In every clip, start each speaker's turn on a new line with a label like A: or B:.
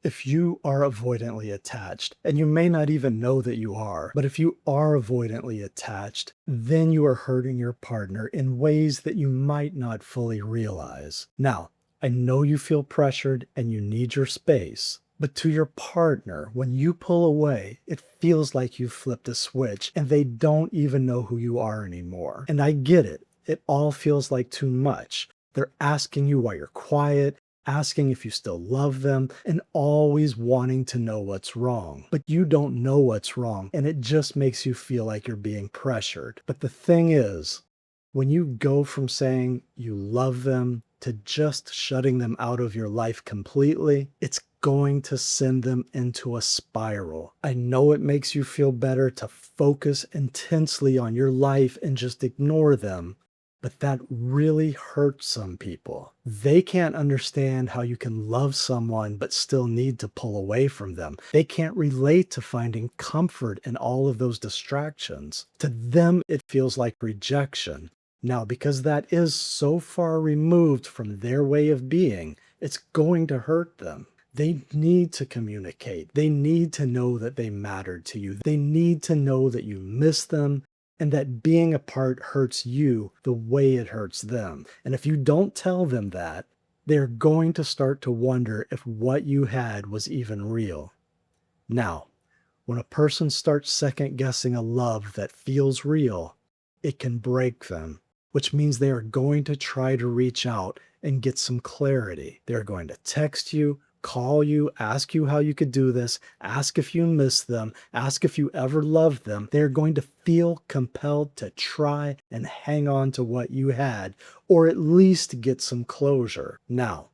A: If you are avoidantly attached, and you may not even know that you are, but if you are avoidantly attached, then you are hurting your partner in ways that you might not fully realize. Now, I know you feel pressured and you need your space, but to your partner, when you pull away, it feels like you've flipped a switch and they don't even know who you are anymore. And I get it. It all feels like too much. They're asking you why you're quiet, asking if you still love them, and always wanting to know what's wrong. But you don't know what's wrong, and it just makes you feel like you're being pressured. But the thing is, when you go from saying you love them to just shutting them out of your life completely, it's going to send them into a spiral. I know it makes you feel better to focus intensely on your life and just ignore them, but that really hurts some people. They can't understand how you can love someone but still need to pull away from them. They can't relate to finding comfort in all of those distractions. To them, it feels like rejection. Now, because that is so far removed from their way of being, it's going to hurt them. They need to communicate. They need to know that they matter to you. They need to know that you miss them and that being apart hurts you the way it hurts them. And if you don't tell them that, they're going to start to wonder if what you had was even real. Now, when a person starts second guessing a love that feels real, it can break them, which means they are going to try to reach out and get some clarity. They're going to text you, call you, ask you how you could do this, ask if you miss them, ask if you ever loved them. They're going to feel compelled to try and hang on to what you had, or at least get some closure. Now,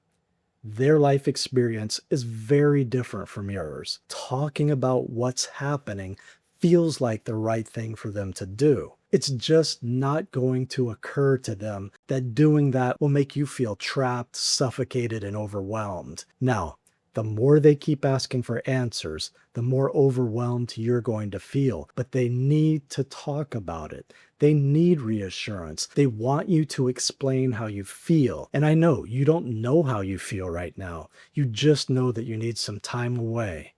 A: their life experience is very different from yours. Talking about what's happening feels like the right thing for them to do. It's just not going to occur to them that doing that will make you feel trapped, suffocated, and overwhelmed. Now, the more they keep asking for answers, the more overwhelmed you're going to feel. But they need to talk about it. They need reassurance. They want you to explain how you feel. And I know you don't know how you feel right now. You just know that you need some time away.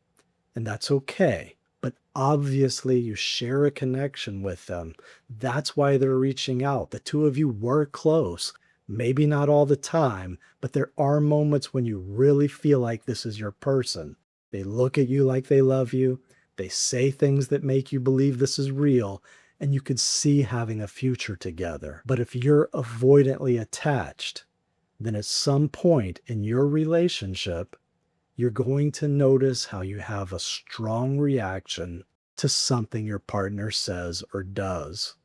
A: And that's okay. But obviously, you share a connection with them. That's why they're reaching out. The two of you were close. Maybe not all the time, but there are moments when you really feel like this is your person. They look at you like they love you. They say things that make you believe this is real, and you could see having a future together. But if you're avoidantly attached, then at some point in your relationship, you're going to notice how you have a strong reaction to something your partner says or does.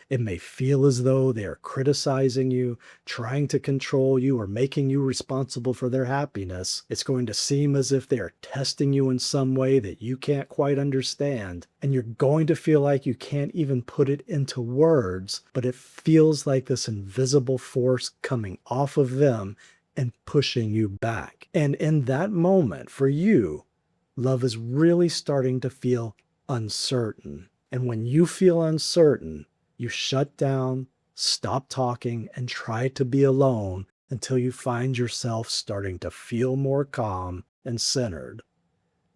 A: It may feel as though they are criticizing you, trying to control you, or making you responsible for their happiness. It's going to seem as if they are testing you in some way that you can't quite understand. And you're going to feel like you can't even put it into words, but it feels like this invisible force coming off of them and pushing you back. And in that moment, for you, love is really starting to feel uncertain. And when you feel uncertain, you shut down, stop talking, and try to be alone until you find yourself starting to feel more calm and centered.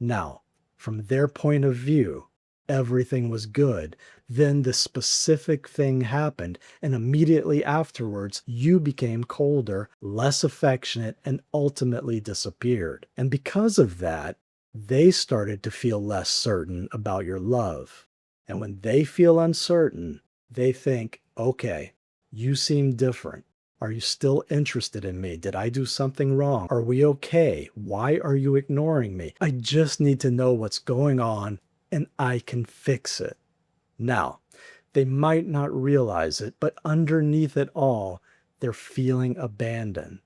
A: Now, from their point of view, everything was good. Then the specific thing happened, and immediately afterwards, you became colder, less affectionate, and ultimately disappeared. And because of that, they started to feel less certain about your love. And when they feel uncertain, they think, okay, you seem different. Are you still interested in me? Did I do something wrong? Are we okay? Why are you ignoring me? I just need to know what's going on and I can fix it. Now, they might not realize it, but underneath it all, they're feeling abandoned.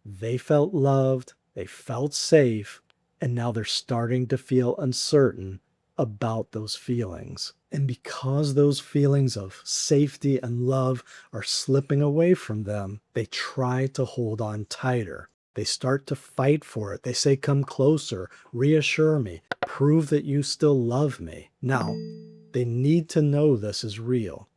A: They felt loved, they felt safe, and now they're starting to feel uncertain about those feelings. And because those feelings of safety and love are slipping away from them, they try to hold on tighter. They start to fight for it. They say, come closer, reassure me, prove that you still love me. Now, they need to know this is real.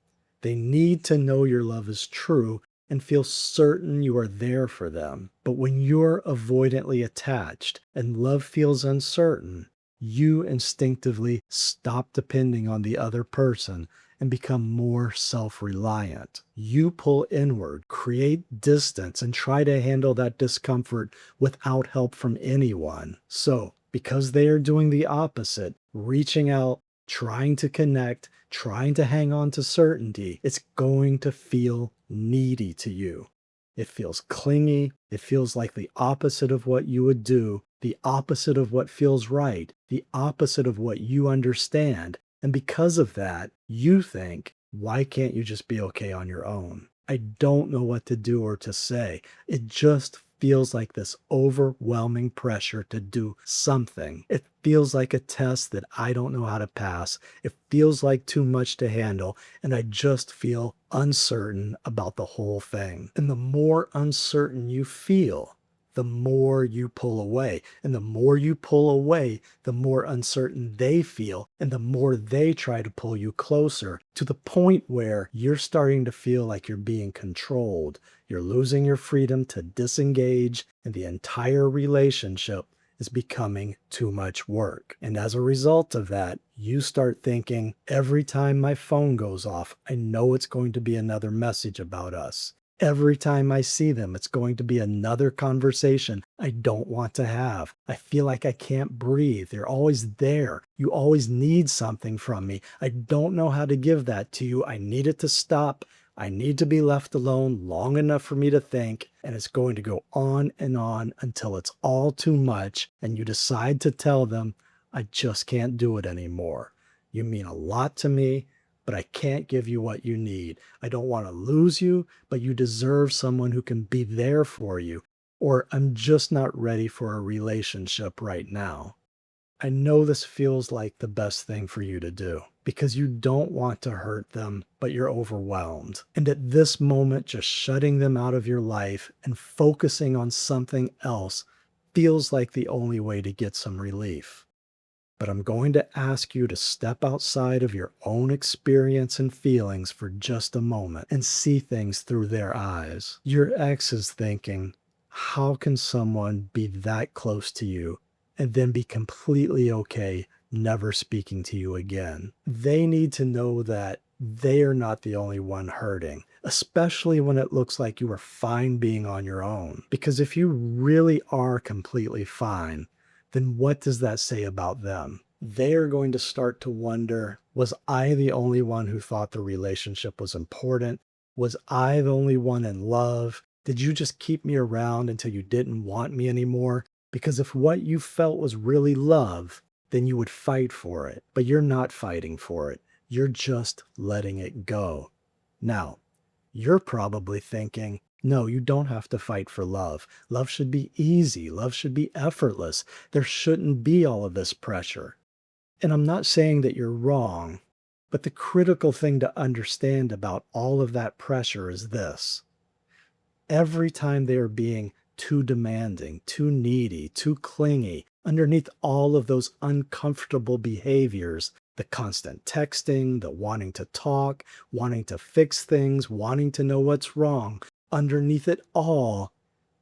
A: They need to know your love is true and feel certain you are there for them. But when you're avoidantly attached and love feels uncertain, you instinctively stop depending on the other person and become more self reliant. You pull inward, create distance, and try to handle that discomfort without help from anyone. So, because they are doing the opposite, reaching out, trying to connect, trying to hang on to certainty, it's going to feel needy to you. It feels clingy. It feels like the opposite of what you would do, the opposite of what feels right, the opposite of what you understand. And because of that, you think, why can't you just be okay on your own? I don't know what to do or to say. It just feels like this overwhelming pressure to do something. It feels like a test that I don't know how to pass. It feels like too much to handle, and I just feel uncertain about the whole thing. And the more uncertain you feel, the more you pull away. And the more you pull away, the more uncertain they feel, and the more they try to pull you closer to the point where you're starting to feel like you're being controlled. You're losing your freedom to disengage, and the entire relationship is becoming too much work. And as a result of that, you start thinking, every time my phone goes off, I know it's going to be another message about us. Every time I see them, it's going to be another conversation I don't want to have. I feel like I can't breathe. They're always there. You always need something from me. I don't know how to give that to you. I need it to stop. I need to be left alone long enough for me to think, and it's going to go on and on until it's all too much, and you decide to tell them, I just can't do it anymore. You mean a lot to me, but I can't give you what you need. I don't want to lose you, but you deserve someone who can be there for you. Or I'm just not ready for a relationship right now. I know this feels like the best thing for you to do because you don't want to hurt them, but you're overwhelmed. And at this moment, just shutting them out of your life and focusing on something else feels like the only way to get some relief. But I'm going to ask you to step outside of your own experience and feelings for just a moment and see things through their eyes. Your ex is thinking, how can someone be that close to you and then be completely okay never speaking to you again? They need to know that they are not the only one hurting, especially when it looks like you are fine being on your own. Because if you really are completely fine, then what does that say about them? They are going to start to wonder, was I the only one who thought the relationship was important? Was I the only one in love? Did you just keep me around until you didn't want me anymore? Because if what you felt was really love, then you would fight for it. But you're not fighting for it. You're just letting it go. Now, you're probably thinking, no, you don't have to fight for love. Love should be easy. Love should be effortless. There shouldn't be all of this pressure. And I'm not saying that you're wrong, but the critical thing to understand about all of that pressure is this. Every time they are being too demanding, too needy, too clingy, underneath all of those uncomfortable behaviors, the constant texting, the wanting to talk, wanting to fix things, wanting to know what's wrong, underneath it all,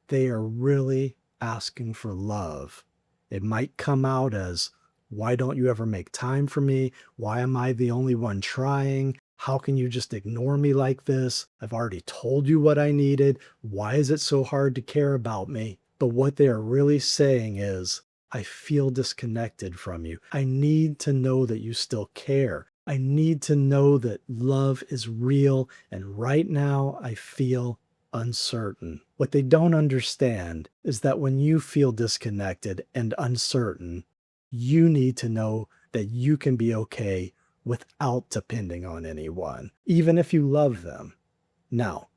A: they are really asking for love. It might come out as, why don't you ever make time for me? Why am I the only one trying? How can you just ignore me like this? I've already told you what I needed. Why is it so hard to care about me? But what they are really saying is, I feel disconnected from you. I need to know that you still care. I need to know that love is real. And right now, I feel uncertain. What they don't understand is that when you feel disconnected and uncertain, you need to know that you can be okay without depending on anyone, even if you love them. Now,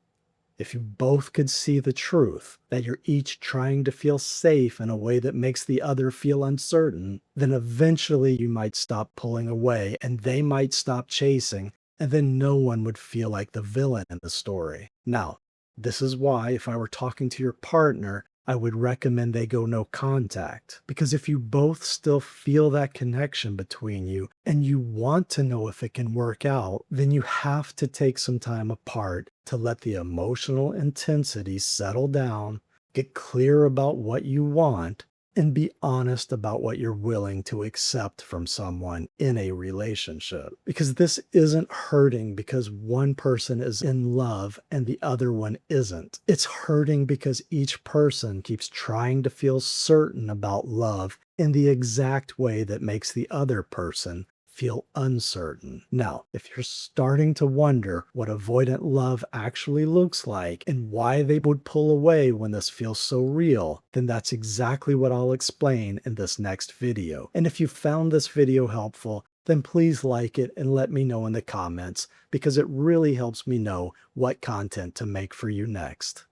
A: if you both could see the truth, that you're each trying to feel safe in a way that makes the other feel uncertain, then eventually you might stop pulling away and they might stop chasing, and then no one would feel like the villain in the story. Now, this is why, if I were talking to your partner, I would recommend they go no contact. Because if you both still feel that connection between you and you want to know if it can work out, then you have to take some time apart to let the emotional intensity settle down, get clear about what you want, and be honest about what you're willing to accept from someone in a relationship. Because this isn't hurting because one person is in love and the other one isn't. It's hurting because each person keeps trying to feel certain about love in the exact way that makes the other person feel uncertain. Now, if you're starting to wonder what avoidant love actually looks like and why they would pull away when this feels so real, then that's exactly what I'll explain in this next video. And if you found this video helpful, then please like it and let me know in the comments because it really helps me know what content to make for you next.